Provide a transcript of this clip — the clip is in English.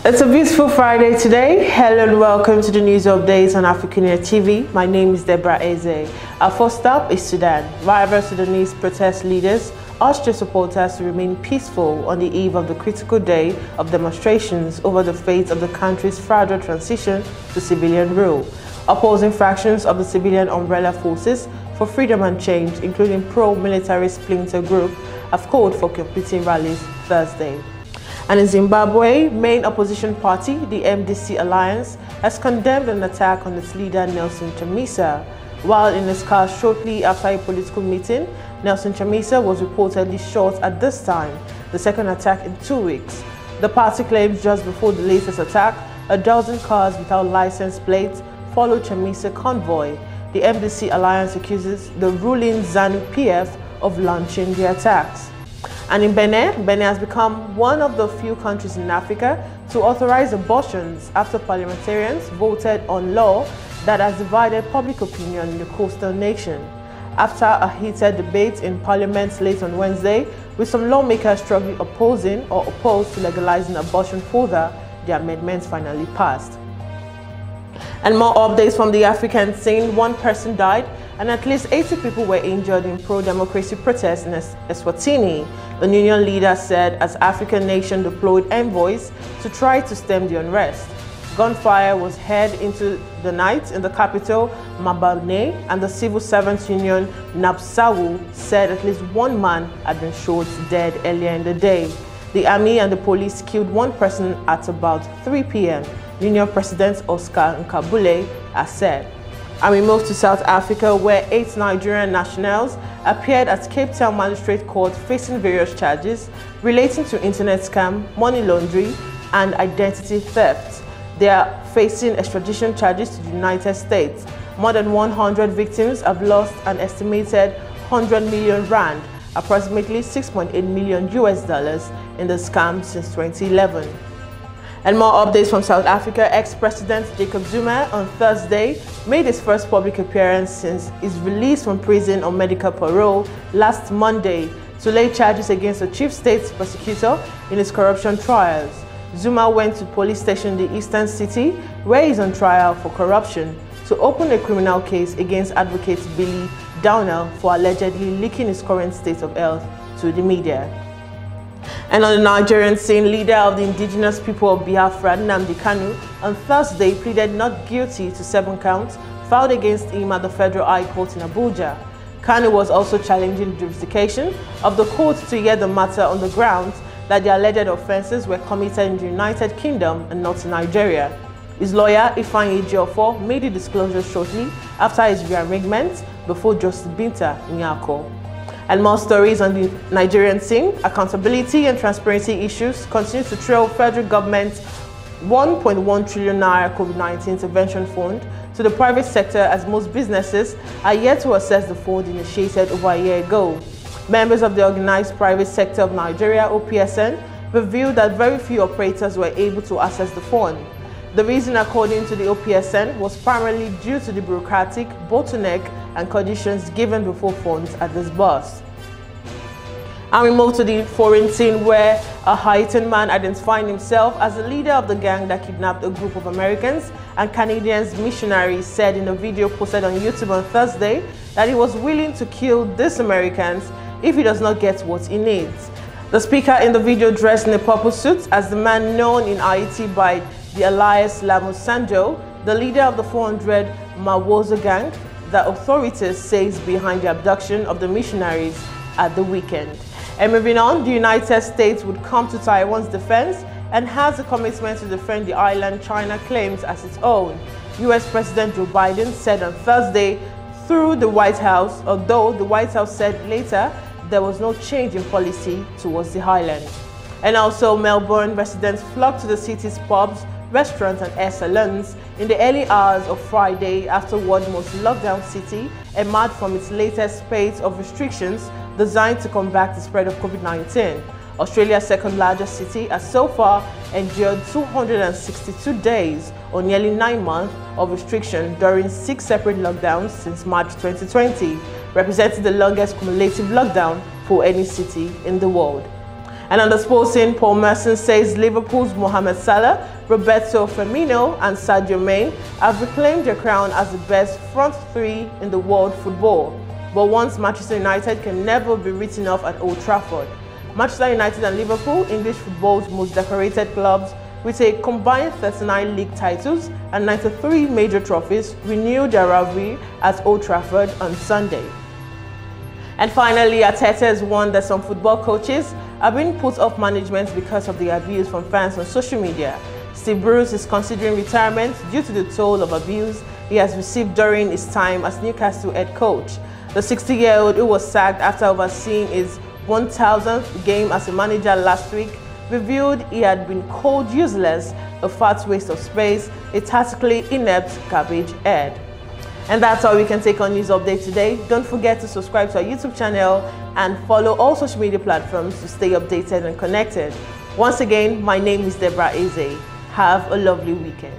It's a beautiful Friday today. Hello and welcome to the news updates on AFRICUNIA TV. My name is Deborah. Our first stop is Sudan. Rival Sudanese protest leaders urged their supporters to remain peaceful on the eve of the critical day of demonstrations over the fate of the country's fragile transition to civilian rule. Opposing fractions of the civilian umbrella forces for freedom and change, including pro-military splinter group, have called for competing rallies Thursday. And in Zimbabwe, main opposition party, the MDC Alliance, has condemned an attack on its leader Nelson Chamisa. While in his car shortly after a political meeting, Nelson Chamisa was reportedly shot at this time, the second attack in 2 weeks. The party claims just before the latest attack, a dozen cars without license plates followed Chamisa convoy. The MDC Alliance accuses the ruling ZANU-PF of launching the attacks. And in Benin, Benin has become one of the few countries in Africa to authorize abortions after parliamentarians voted on law that has divided public opinion in the coastal nation. After a heated debate in parliament late on Wednesday, with some lawmakers strongly opposing or opposed to legalizing abortion further, the amendments finally passed. And more updates from the African scene. One person died and at least 80 people were injured in pro-democracy protests in ESWATINI, the union leader said, as African nation deployed envoys to try to stem the unrest. Gunfire was heard into the night in the capital, Melbourne, and the civil servants union, NAPSAWU, said at least one man had been shot dead earlier in the day. The army and the police killed one person at about 3 p.m., Union President Oscar Nkabule has said. And we move to South Africa, where 8 Nigerian nationals appeared at Cape Town Magistrate Court facing various charges relating to internet scam, money laundering, and identity theft. They are facing extradition charges to the United States. More than 100 victims have lost an estimated 100 million rand, approximately $6.8 million in the scam since 2011. And more updates from South Africa. Ex-President Jacob Zuma on Thursday made his first public appearance since his release from prison on medical parole last Monday to lay charges against the chief state prosecutor in his corruption trials. Zuma went to police station in the Eastern City, where he is on trial for corruption, to open a criminal case against advocate Billy Downell for allegedly leaking his current state of health to the media. And on the Nigerian scene, leader of the indigenous people of Biafra, Nnamdi Kanu, on Thursday pleaded not guilty to 7 counts filed against him at the Federal High Court in Abuja. Kanu was also challenging the jurisdiction of the court to hear the matter on the grounds that the alleged offences were committed in the United Kingdom and not in Nigeria. His lawyer, Ifeanyi Ejiofor, made the disclosure shortly after his rearrangement before Justice Binta Nyako. And more stories on the Nigerian scene. Accountability and transparency issues continue to trail federal government's 1.1 trillion naira COVID-19 intervention fund to the private sector, as most businesses are yet to assess the fund initiated over a year ago. Members of the Organized Private Sector of Nigeria, OPSN, revealed that very few operators were able to access the fund. The reason, according to the OPSN, was primarily due to the bureaucratic bottleneck and conditions given before funds are disbursed. And we move to the foreign scene, where a Haitian man identifying himself as the leader of the gang that kidnapped a group of Americans and Canadians missionaries said in a video posted on YouTube on Thursday that he was willing to kill these Americans if he does not get what he needs. The speaker in the video, dressed in a purple suit as the man known in Haiti by the alias Lamusanjo, the leader of the 400 Mawozo gang that authorities say is behind the abduction of the missionaries at the weekend. And moving on, the United States would come to Taiwan's defense and has a commitment to defend the island China claims as its own. US President Joe Biden said on Thursday through the White House, although the White House said later there was no change in policy towards the island. And also, Melbourne residents flocked to the city's pubs, restaurants and hair salons in the early hours of Friday after world's most lockdown city emerged from its latest spate of restrictions designed to combat the spread of COVID-19. Australia's second largest city has so far endured 262 days or nearly 9 months of restriction during 6 separate lockdowns since March 2020, representing the longest cumulative lockdown for any city in the world. And on the sports scene, Paul Merson says Liverpool's Mohamed Salah, Roberto Firmino and Sadio Mane have reclaimed their crown as the best front three in the world football. But once Manchester United can never be written off at Old Trafford. Manchester United and Liverpool, English football's most decorated clubs, with a combined 39 league titles and 93 major trophies, renewed their rivalry at Old Trafford on Sunday. And finally, Arteta has warned that some football coaches are being put off management because of the abuse from fans on social media. Steve Bruce is considering retirement due to the toll of abuse he has received during his time as Newcastle head coach. The 60-year-old, who was sacked after overseeing his 1,000th game as a manager last week, revealed he had been called useless, a fat waste of space, a tactically inept garbage head. And that's all we can take on News Update today. Don't forget to subscribe to our YouTube channel and follow all social media platforms to stay updated and connected. Once again, my name is Deborah Eze. Have a lovely weekend.